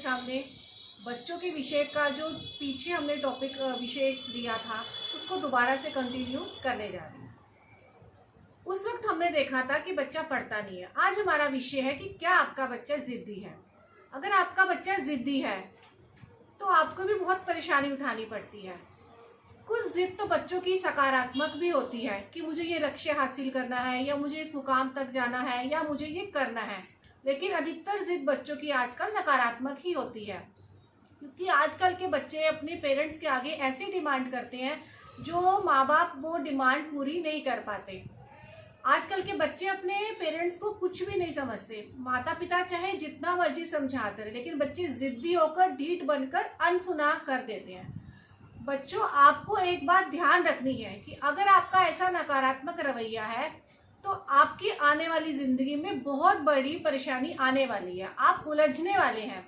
सामने बच्चों के विषय का जो पीछे हमने टॉपिक विषय दिया था उसको दोबारा से कंटिन्यू करने जा रही हूँ। उस वक्त हमने देखा था कि बच्चा पढ़ता नहीं है। आज हमारा विषय है कि क्या आपका बच्चा जिद्दी है। अगर आपका बच्चा जिद्दी है तो आपको भी बहुत परेशानी उठानी पड़ती है। कुछ जिद तो बच्चों की सकारात्मक भी होती है कि मुझे ये लक्ष्य हासिल करना है या मुझे इस मुकाम तक जाना है या मुझे ये करना है, लेकिन अधिकतर जिद बच्चों की आजकल नकारात्मक ही होती है, क्योंकि आजकल के बच्चे अपने पेरेंट्स के आगे ऐसी डिमांड करते हैं जो माँ बाप वो डिमांड पूरी नहीं कर पाते। आजकल के बच्चे अपने पेरेंट्स को कुछ भी नहीं समझते। माता पिता चाहे जितना मर्जी समझाते रहे, लेकिन बच्चे जिद्दी होकर ढीठ बनकर अनसुना कर देते हैं। बच्चों, आपको एक बात ध्यान रखनी है कि अगर आपका ऐसा नकारात्मक रवैया है तो आपकी आने वाली जिंदगी में बहुत बड़ी परेशानी आने वाली है। आप उलझने वाले हैं।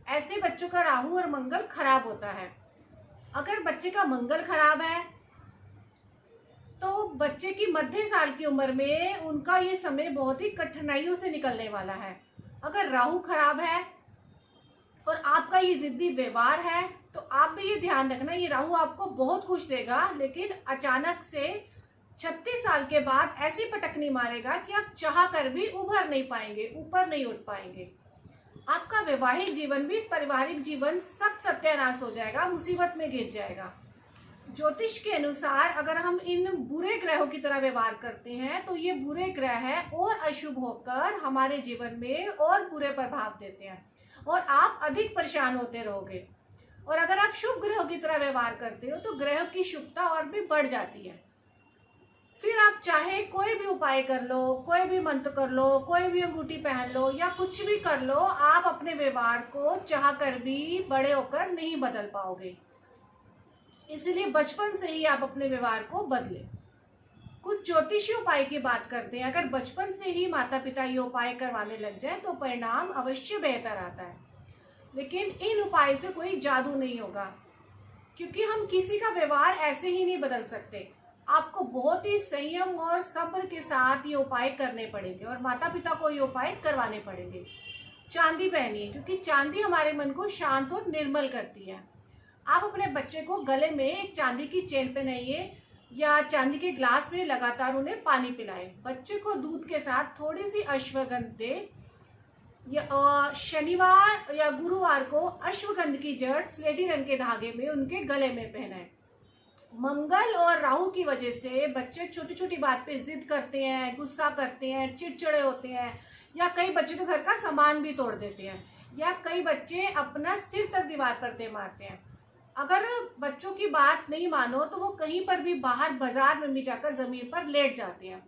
ऐसे बच्चों का राहु और मंगल खराब होता है। अगर बच्चे का मंगल खराब है तो बच्चे की मध्य साल की उम्र में उनका ये समय बहुत ही कठिनाइयों से निकलने वाला है। अगर राहु खराब है और आपका ये जिद्दी व्यवहार है तो आप भी ये ध्यान रखना, ये राहु आपको बहुत खुश देगा, लेकिन अचानक से 36 साल के बाद ऐसी पटकनी मारेगा कि आप चाह कर भी उभर नहीं पाएंगे, ऊपर नहीं उठ पाएंगे। आपका वैवाहिक जीवन भी, पारिवारिक जीवन सब सत्यानाश हो जाएगा, मुसीबत में गिर जाएगा। ज्योतिष के अनुसार अगर हम इन बुरे ग्रहों की तरह व्यवहार करते हैं तो ये बुरे ग्रह और अशुभ होकर हमारे जीवन में और बुरे प्रभाव देते हैं और आप अधिक परेशान होते रहोगे। और अगर आप शुभ ग्रहों की तरह व्यवहार करते हो तो ग्रह की शुभता और भी बढ़ जाती है। फिर आप चाहे कोई भी उपाय कर लो, कोई भी मंत्र कर लो, कोई भी अंगूठी पहन लो या कुछ भी कर लो, आप अपने व्यवहार को चाह कर भी बड़े होकर नहीं बदल पाओगे। इसलिए बचपन से ही आप अपने व्यवहार को बदले। कुछ ज्योतिषी उपाय की बात करते हैं। अगर बचपन से ही माता पिता ये उपाय करवाने लग जाए तो परिणाम अवश्य बेहतर आता है, लेकिन इन उपाय से कोई जादू नहीं होगा, क्योंकि हम किसी का व्यवहार ऐसे ही नहीं बदल सकते। आपको बहुत ही संयम और सब्र के साथ ये उपाय करने पड़ेंगे और माता पिता को ये उपाय करवाने पड़ेंगे। चांदी पहनिए, क्योंकि चांदी हमारे मन को शांत और निर्मल करती है। आप अपने बच्चे को गले में एक चांदी की चेन पहनाइए या चांदी के ग्लास में लगातार उन्हें पानी पिलाएं। बच्चे को दूध के साथ थोड़ी सी अश्वगंध दे या शनिवार या गुरुवार को अश्वगंध की जड़ स्लेटी रंग के धागे में उनके गले में पहनाएं। मंगल और राहु की वजह से बच्चे छोटी छोटी बात पे जिद करते हैं, गुस्सा करते हैं, चिड़चिड़े होते हैं, या कई बच्चे तो घर का सामान भी तोड़ देते हैं, या कई बच्चे अपना सिर तक दीवार पर दे मारते हैं। अगर बच्चों की बात नहीं मानो तो वो कहीं पर भी बाहर बाजार में भी जाकर जमीन पर लेट जाते हैं।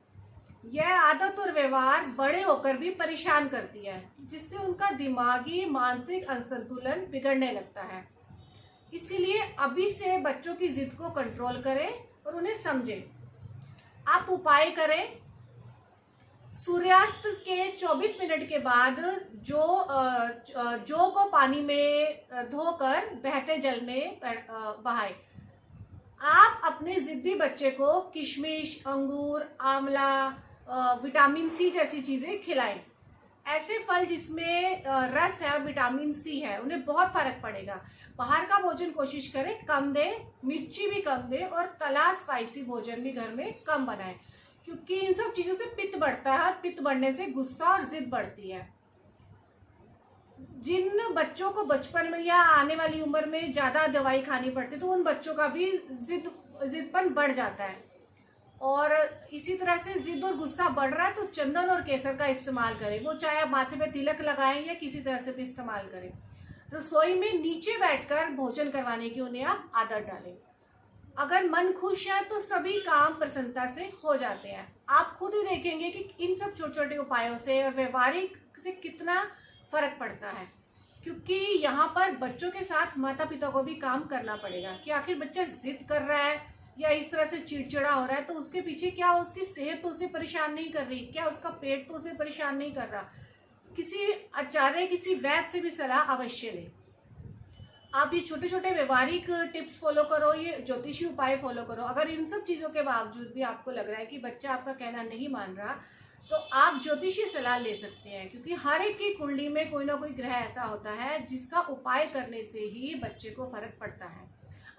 यह आदत और व्यवहार बड़े होकर भी परेशान करती है, जिससे उनका दिमागी मानसिक असंतुलन बिगड़ने लगता है। इसीलिए अभी से बच्चों की जिद को कंट्रोल करें और उन्हें समझें। आप उपाय करें। सूर्यास्त के 24 मिनट के बाद जौ को पानी में धोकर बहते जल में बहाएं। आप अपने जिद्दी बच्चे को किशमिश, अंगूर, आंवला, विटामिन सी जैसी चीजें खिलाएं। ऐसे फल जिसमें रस है और विटामिन सी है, उन्हें बहुत फर्क पड़ेगा। बाहर का भोजन कोशिश करें कम दे, मिर्ची भी कम दे और तला स्पाइसी भोजन भी घर में कम बनाएं, क्योंकि इन सब चीजों से पित्त बढ़ता है। पित्त बढ़ने से गुस्सा और जिद बढ़ती है। जिन बच्चों को बचपन में या आने वाली उम्र में ज्यादा दवाई खानी पड़ती है तो उन बच्चों का भी जिदपन बढ़ जाता है। और इसी तरह से जिद और गुस्सा बढ़ रहा है तो चंदन और केसर का इस्तेमाल करें। वो चाहे आप माथे पे तिलक लगाएं या किसी तरह से भी इस्तेमाल करें। रसोई में नीचे बैठकर भोजन करवाने की उन्हें आप आदत डालें। अगर मन खुश है तो सभी काम प्रसन्नता से हो जाते हैं। आप खुद ही देखेंगे कि इन सब छोटे छोटे उपायों से और व्यवहारिक से कितना फर्क पड़ता है, क्योंकि यहाँ पर बच्चों के साथ माता पिता को भी काम करना पड़ेगा कि आखिर बच्चा जिद कर रहा है या इस तरह से चिड़चिड़ा हो रहा है तो उसके पीछे क्या उसकी सेहत तो उसे परेशान नहीं कर रही, क्या उसका पेट तो उसे परेशान नहीं कर रहा। किसी आचार्य, किसी वैद्य से भी सलाह अवश्य लें। आप ये छोटे छोटे व्यवहारिक टिप्स फॉलो करो, ये ज्योतिषी उपाय फॉलो करो। अगर इन सब चीजों के बावजूद भी आपको लग रहा है कि बच्चा आपका कहना नहीं मान रहा, तो आप ज्योतिषीय सलाह ले सकते हैं, क्योंकि हर एक की कुंडली में कोई ना कोई ग्रह ऐसा होता है जिसका उपाय करने से ही बच्चे को फर्क पड़ता है।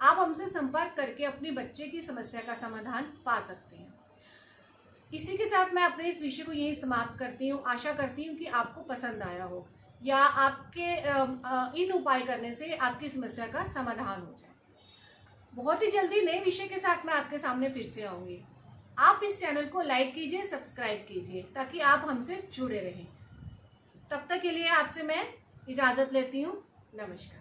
आप हमसे संपर्क करके अपनी बच्चे की समस्या का समाधान पा सकते हैं। इसी के साथ मैं अपने इस विषय को यही समाप्त करती हूँ। आशा करती हूँ कि आपको पसंद आया हो या आपके इन उपाय करने से आपकी समस्या का समाधान हो जाए। बहुत ही जल्दी नए विषय के साथ मैं आपके सामने फिर से आऊंगी। आप इस चैनल को लाइक कीजिए, सब्सक्राइब कीजिए, ताकि आप हमसे जुड़े रहें। तब तक के लिए आपसे मैं इजाजत लेती हूँ। नमस्कार।